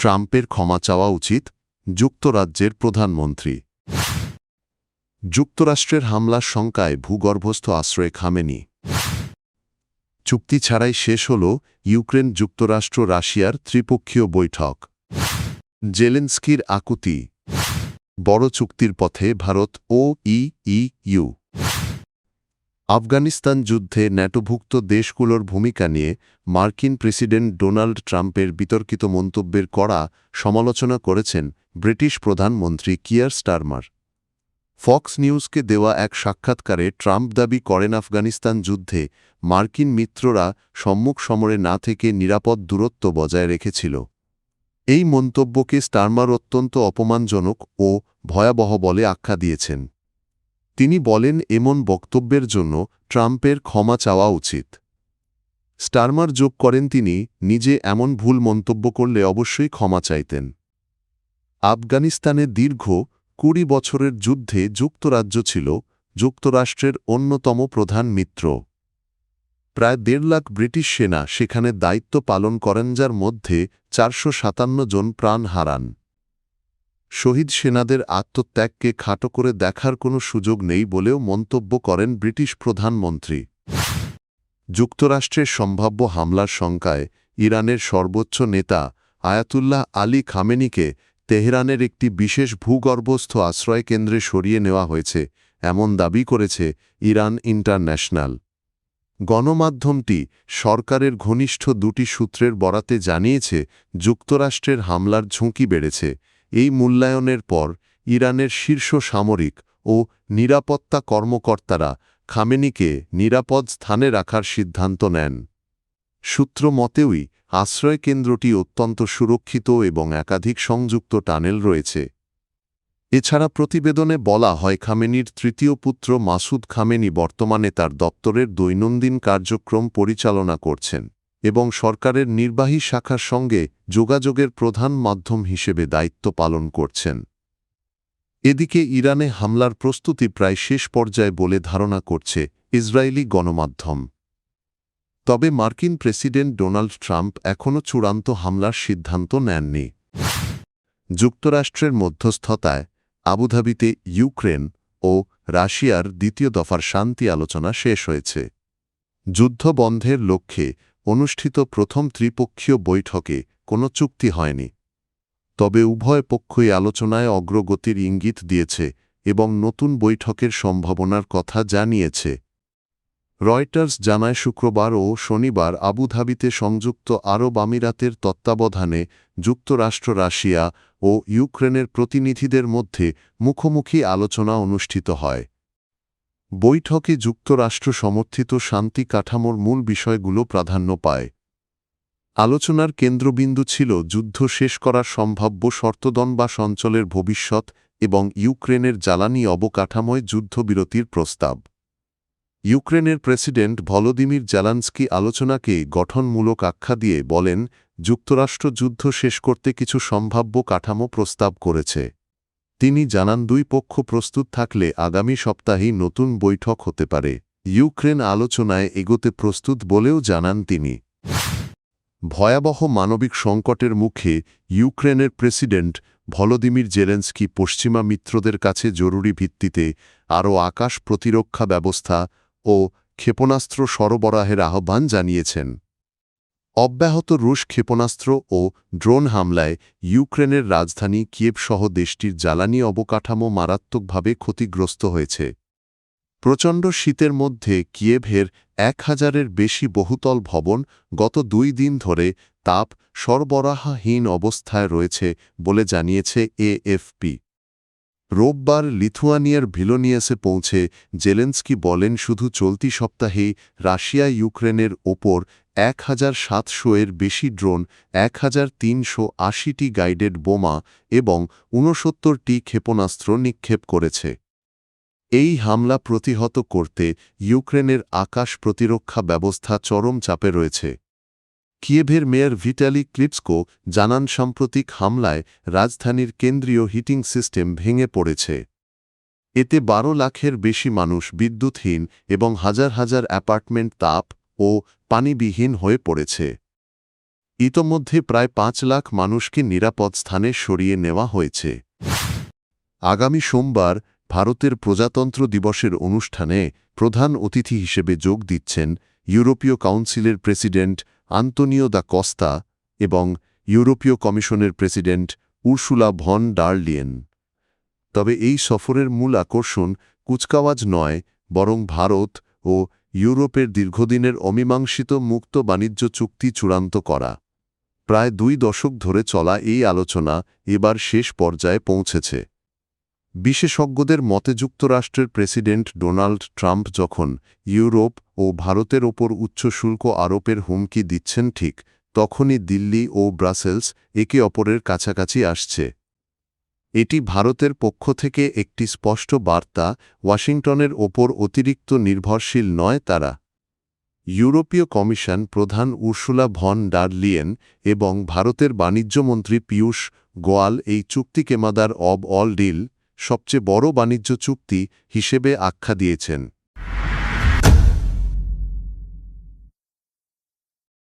ট্রাম্পের ক্ষমা চাওয়া উচিত, যুক্তরাজ্যের প্রধানমন্ত্রী। যুক্তরাষ্ট্রের হামলার শঙ্কায় ভূগর্ভস্থ আশ্রয়ে খামেনি। চুক্তি ছাড়াই শেষ হল ইউক্রেন যুক্তরাষ্ট্র রাশিয়ার ত্রিপক্ষীয় বৈঠক। জেলেনস্কির আকুতি, বড় চুক্তির পথে ভারত ও ইইউ। আফগানিস্তান যুদ্ধে ন্যাটোভুক্ত দেশগুলোর ভূমিকা নিয়ে মার্কিন প্রেসিডেন্ট ডোনাল্ড ট্রাম্পের বিতর্কিত মন্তব্যের কড়া সমালোচনা করেছেন ব্রিটিশ প্রধানমন্ত্রী কিয়ার স্টারমার। ফক্স নিউজকে দেওয়া এক সাক্ষাৎকারে ট্রাম্প দাবি করেন আফগানিস্তান যুদ্ধে মার্কিন মিত্ররা সম্মুখ সমরে না থেকে নিরাপদ দূরত্ব বজায় রেখেছিল। এই মন্তব্যকে স্টারমার অত্যন্ত অপমানজনক ও ভয়াবহ বলে আখ্যা দিয়েছেন। তিনি বলেন, এমন বক্তব্যের জন্য ট্রাম্পের ক্ষমা চাওয়া উচিত। স্টারমার যোগ করেন, তিনি নিজে এমন ভুল মন্তব্য করলে অবশ্যই ক্ষমা চাইতেন। আফগানিস্তানে দীর্ঘ ২০ বছরের যুদ্ধে যুক্তরাজ্য ছিল যুক্তরাষ্ট্রের অন্যতম প্রধান মিত্র। প্রায় ১.৫ লাখ ব্রিটিশ সেনা সেখানে দায়িত্ব পালন করেন, যার মধ্যে ৪৫৭ জন প্রাণ হারান। শহীদ সেনাদের আত্মত্যাগকে খাটো করে দেখার কোনো সুযোগ নেই বলেও মন্তব্য করেন ব্রিটিশ প্রধানমন্ত্রী। যুক্তরাষ্ট্রের সম্ভাব্য হামলার শঙ্কায় ইরানের সর্বোচ্চ নেতা আয়াতুল্লাহ আলী খামেনিকে তেহরানের একটি বিশেষ ভূগর্ভস্থ আশ্রয়কেন্দ্রে সরিয়ে নেওয়া হয়েছে, এমন দাবি করেছে ইরান ইন্টারন্যাশনাল। গণমাধ্যমটি সরকারের ঘনিষ্ঠ দুটি সূত্রের বরাতে জানিয়েছে, যুক্তরাষ্ট্রের হামলার ঝুঁকি বেড়েছে। এই মূল্যায়নের পর ইরানের শীর্ষ সামরিক ও নিরাপত্তা কর্মকর্তারা খামেনিকে নিরাপদ স্থানে রাখার সিদ্ধান্ত নেন। সূত্র মতেই আশ্রয়কেন্দ্রটি অত্যন্ত সুরক্ষিত এবং একাধিক সংযুক্ত টানেল রয়েছে। এছাড়া প্রতিবেদনে বলা হয়, খামেনির তৃতীয় পুত্র মাসুদ খামেনি বর্তমানে তার দপ্তরের দৈনন্দিন কার্যক্রম পরিচালনা করছেন এবং সরকারের নির্বাহী শাখার সঙ্গে যোগাযোগের প্রধান মাধ্যম হিসেবে দায়িত্ব পালন করছেন। এদিকে ইরানে হামলার প্রস্তুতি প্রায় শেষ পর্যায়ে বলে ধারণা করছে ইসরায়েলি গণমাধ্যম। তবে মার্কিন প্রেসিডেন্ট ডোনাল্ড ট্রাম্প এখনও চূড়ান্ত হামলার সিদ্ধান্ত নেননি। যুক্তরাষ্ট্রের মধ্যস্থতায় আবুধাবিতে ইউক্রেন ও রাশিয়ার দ্বিতীয় দফার শান্তি আলোচনা শেষ হয়েছে। যুদ্ধ বন্ধের লক্ষ্যে অনুষ্ঠিত প্রথম ত্রিপক্ষীয় বৈঠকে কোনো চুক্তি হয়নি। তবে উভয় পক্ষই আলোচনায় অগ্রগতির ইঙ্গিত দিয়েছে এবং নতুন বৈঠকের সম্ভাবনার কথা জানিয়েছে। রয়টার্স জানায়, শুক্রবার ও শনিবার আবুধাবিতে সংযুক্ত আরব আমিরাতের তত্ত্বাবধানে যুক্তরাষ্ট্র, রাশিয়া ও ইউক্রেনের প্রতিনিধিদের মধ্যে মুখোমুখি আলোচনা অনুষ্ঠিত হয়। বৈঠকে যুক্তরাষ্ট্র সমর্থিত শান্তি কাঠামোর মূল বিষয়গুলো প্রাধান্য পায়। আলোচনার কেন্দ্রবিন্দু ছিল যুদ্ধ শেষ করার সম্ভাব্য শর্তদণ্ডবাস অঞ্চলের ভবিষ্যৎ এবং ইউক্রেনের জ্বালানি অবকাঠামোয় যুদ্ধবিরতির প্রস্তাব। ইউক্রেনের প্রেসিডেন্ট ভলোদিমির জেলেনস্কি আলোচনাকে গঠনমূলক আখ্যা দিয়ে বলেন, যুক্তরাষ্ট্র যুদ্ধ শেষ করতে কিছু সম্ভাব্য কাঠামো প্রস্তাব করেছে। তিনি জানান, দুই পক্ষ প্রস্তুত থাকলে আগামী সপ্তাহেই নতুন বৈঠক হতে পারে। ইউক্রেন আলোচনায় এগোতে প্রস্তুত বলেও জানান তিনি। ভয়াবহ মানবিক সংকটের মুখে ইউক্রেনের প্রেসিডেন্ট ভলোদিমির জেলেনস্কি পশ্চিমা মিত্রদের কাছে জরুরি ভিত্তিতে আরও আকাশ প্রতিরক্ষা ব্যবস্থা ও ক্ষেপণাস্ত্র সরবরাহের আহ্বান জানিয়েছেন। অব্যাহত রুশ ক্ষেপণাস্ত্র ও ড্রোন হামলায় ইউক্রেনের রাজধানী কিয়েভ সহ দেশটির জ্বালানি অবকাঠামো মারাত্মকভাবে ক্ষতিগ্রস্ত হয়েছে। প্রচণ্ড শীতের মধ্যে কিয়েভের ১,০০০-এর বেশি বহুতল ভবন গত ২ দিন ধরে তাপ সরবরাহহীন অবস্থায় রয়েছে বলে জানিয়েছে এএফপি। রোববার লিথুয়ানিয়ার ভিলনিয়াসে পৌঁছে জেলেনস্কি বলেন, শুধু চলতি সপ্তাহেই রাশিয়া ইউক্রেনের ওপর ১,৭০০-এর বেশি ড্রোন, ১,৩৮০টি গাইডেড বোমা এবং ৬৯টি ক্ষেপণাস্ত্র নিক্ষেপ করেছে। এই হামলা প্রতিহত করতে ইউক্রেনের আকাশ প্রতিরক্ষা ব্যবস্থা চরম চাপে রয়েছে। কিয়েভের মেয়র ভিটালি ক্লিটসকো জানান, সাম্প্রতিক হামলায় রাজধানীর কেন্দ্রীয় হিটিং সিস্টেম ভেঙে পড়েছে। এতে ১২ লাখের বেশি মানুষ বিদ্যুৎহীন এবং হাজার হাজার অ্যাপার্টমেন্ট তাপ ও পানিবিহীন হয়ে পড়েছে। ইতোমধ্যে প্রায় ৫ লাখ মানুষকে নিরাপদ স্থানে সরিয়ে নেওয়া হয়েছে। আগামী সোমবার ভারতের প্রজাতন্ত্র দিবসের অনুষ্ঠানে প্রধান অতিথি হিসেবে যোগ দিচ্ছেন ইউরোপীয় কাউন্সিলের প্রেসিডেন্ট আন্তোনিও দা কস্তা এবং ইউরোপীয় কমিশনের president Ursula von der Leyen. তবে এই সফরের মূল আকর্ষণ কুচকাওয়াজ নয়, বরং ভারত ও ইউরোপের দীর্ঘদিনের অমীমাংসিত মুক্ত বাণিজ্য চুক্তি চূড়ান্ত করা। প্রায় ২ দশক ধরে চলা এই আলোচনা এবার শেষ পর্যায়ে পৌঁছেছে। বিশেষজ্ঞদের মতে যুক্তরাষ্ট্রের প্রেসিডেন্ট ডোনাল্ড ট্রাম্প যখন ইউরোপ ও ভারতের ওপর উচ্চ শুল্ক আরোপের হুমকি দিচ্ছেন, ঠিক তখনই দিল্লি ও ব্রাসেলস একে অপরের কাছাকাছি আসছে। এটি ভারতের পক্ষ থেকে একটি স্পষ্ট বার্তা, ওয়াশিংটনের ওপর অতিরিক্ত নির্ভরশীল নয় তারা। ইউরোপীয় কমিশন প্রধান উর্সুলা ভন ডার লিয়েন এবং ভারতের বাণিজ্যমন্ত্রী পীয়ূষ গোয়াল এই চুক্তিকে মাদার অব অল ডিল, সবচেয়ে বড় বাণিজ্য চুক্তি হিসেবে আখ্যা দিয়েছেন।